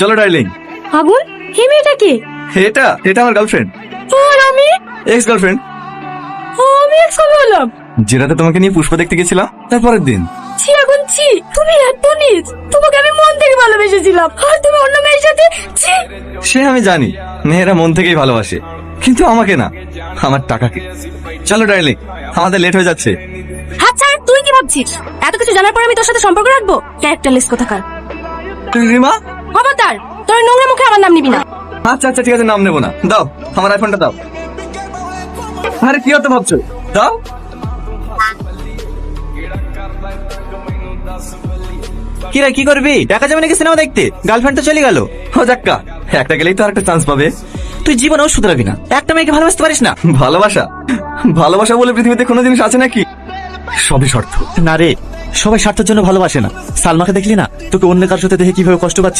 চলো ডার্লিং। আগুন, এই মেয়েটা কে? এটা এটা আমার গার্লফ্রেন্ড। আর আমি? Ex girlfriend. আমি এক সময় হলাম। যেটাতে তোমাকে নিয়ে পুষ্পা দেখতে গেছিলাম তারপরের দিন। ছি আগুন, ছি, তুমি এত নিজ। তোমাকে আমি মন থেকে ভালোবেসেছিলাম, আর তুমি অন্য মেয়ের সাথে। ছি। সে আমি জানি, মেয়েরা মন থেকেই ভালোবাসে, কিন্তু আমাকে না, আমার টাকাকে। চলো ডার্লিং, আমাদের লেট হয়ে যাচ্ছে। আচ্ছা, তুই কি ভাবছিস? এত কিছু জানার পর আমি তোর সাথে সম্পর্ক রাখবো? ক্যারেক্টারলেস কোথাকার। রিমা, খবরদার, তোর নোংরা মুখে আমার নাম নিবি না। আচ্ছা আচ্ছা ঠিক আছে, নাম নেবো না। দাও আমার আইফোনটা দাও। আরে কি হতে ভাবছো? দাও। কিরা কি করবি? টাকা যাবে নাকি সিনেমা দেখতে? গার্লফ্রেন্ড তো চলে গেল। ও যাক্কা, একটা গেলেই তো আরেকটা চান্স পাবে। তুই জীবনেও শুধরাবি না। একটা মেয়েকে ভালোবাসতে পারিস না? ভালোবাসা, ভালোবাসা বলে পৃথিবীতে কোনো জিনিস আছে নাকি? সবই শর্ত। না রে, সবাই স্বার্থের জন্য ভালোবাসে না। সালমাকে দেখলি না? তোকে অন্য কার সাথে দেখে কিভাবে কষ্ট পাচ্ছে।